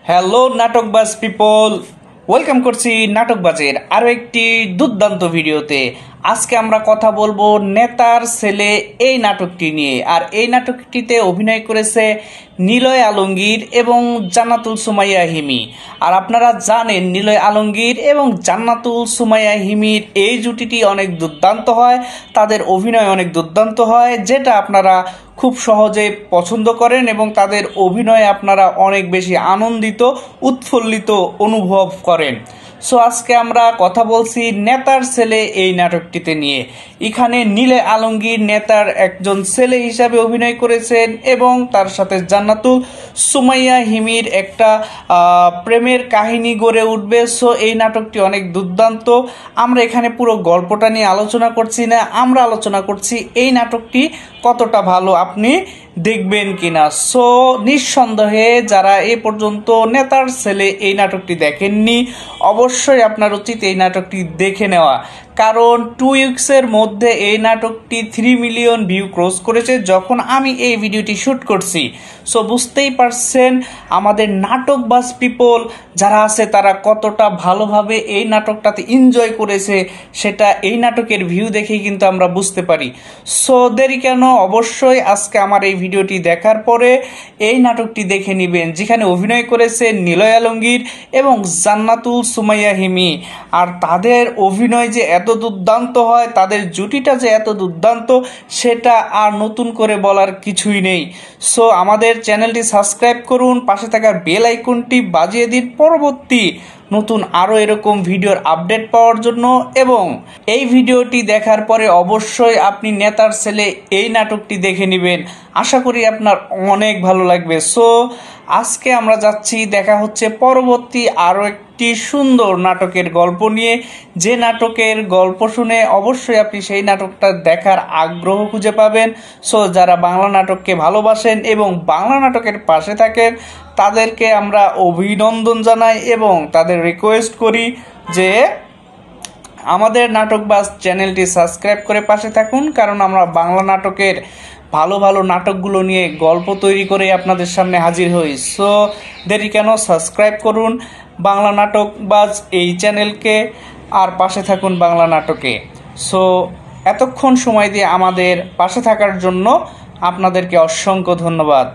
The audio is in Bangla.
হ্যালো নাটকবাজ পিপল, ওয়েলকাম করছি নাটকবাজের আরও একটি দুর্দান্ত ভিডিওতে। আজকে আমরা কথা বলবো নেতার ছেলে এই নাটকটি নিয়ে। আর এই নাটকটিতে অভিনয় করেছে নিলয় আলমগীর এবং জান্নাতুল সুমাইয়া হিমি। আর আপনারা জানেন নিলয় আলমগীর এবং জান্নাতুল সুমাইয়া হিমির এই জুটিটি অনেক দুর্দান্ত হয়, তাদের অভিনয় অনেক দুর্দান্ত হয়, যেটা আপনারা খুব সহজে পছন্দ করেন এবং তাদের অভিনয়ে আপনারা অনেক বেশি আনন্দিত উৎফুল্লিত অনুভব করেন। সো আজকে আমরা কথা বলছি নেতার ছেলে এই নাটকটিতে নিয়ে। এখানে নিলয় আলমগীর নেতার একজন ছেলে হিসাবে অভিনয় করেছেন এবং তার সাথে জান্নাতুল সুমাইয়া হিমির একটা প্রেমের কাহিনী গড়ে উঠবে। সো এই নাটকটি অনেক দুর্দান্ত। আমরা এখানে পুরো গল্পটা নিয়ে আলোচনা করছি না, আমরা আলোচনা করছি এই নাটকটি কতটা ভালো আপনি দেখবেন কিনা। সো নিঃসন্দেহে যারা এ পর্যন্ত নেতার ছেলে এই নাটকটি দেখেননি, অবশ্যই আপনার উচিত এই নাটকটি দেখে নেওয়া, কারণ 2 উইকসের মধ্যে এই নাটকটি 3 মিলিয়ন ভিউ ক্রস করেছে যখন আমি এই ভিডিওটি শ্যুট করছি। সো বুঝতেই পারছেন আমাদের নাটকবাজ পিপল যারা আছে তারা কতটা ভালোভাবে এই নাটকটাতে এনজয় করেছে, সেটা এই নাটকের ভিউ দেখেই কিন্তু আমরা বুঝতে পারি। সো দেরি কেন, অবশ্যই আজকে আমার এই ভিডিওটি দেখার পরে এই নাটকটি দেখে নেবেন, যেখানে অভিনয় করেছে নিলয় আলমগীর এবং জান্নাতুল সুমাইয়া হিমি। আর তাদের অভিনয় যে এত দুর্দান্ত হয়, তাদের জুটিটা যে এত দুর্দান্ত, সেটা আর নতুন করে বলার কিছুই নেই। সো আমাদের চ্যানেলটি সাবস্ক্রাইব করুন, পাশে থাকার বেল আইকনটি বাজিয়ে দিন পরবর্তী নতুন আরও এরকম ভিডিওর আপডেট পাওয়ার জন্য। এবং এই ভিডিওটি দেখার পরে অবশ্যই আপনি নেতার ছেলে এই নাটকটি দেখে নেবেন, আশা করি আপনার অনেক ভালো লাগবে। সো আজকে আমরা যাচ্ছি, দেখা হচ্ছে পরবর্তী আরও একটি সুন্দর নাটকের গল্প নিয়ে, যে নাটকের গল্প শুনে অবশ্যই আপনি সেই নাটকটা দেখার আগ্রহ খুঁজে পাবেন। সো যারা বাংলা নাটককে ভালোবাসেন এবং বাংলা নাটকের পাশে থাকেন, তাদেরকে আমরা অভিনন্দন জানাই এবং তাদের রিকোয়েস্ট করি যে আমাদের নাটকবাজ চ্যানেলটি সাবস্ক্রাইব করে পাশে থাকুন, কারণ আমরা বাংলা নাটকের ভালো ভালো নাটকগুলো নিয়ে গল্প তৈরি করে আপনাদের সামনে হাজির হই। সো দেরি কেন, সাবস্ক্রাইব করুন বাংলা নাটকবাজ এই চ্যানেলকে, আর পাশে থাকুন বাংলা নাটকে। সো এতক্ষণ সময় দিয়ে আমাদের পাশে থাকার জন্য আপনাদেরকে অসংখ্য ধন্যবাদ।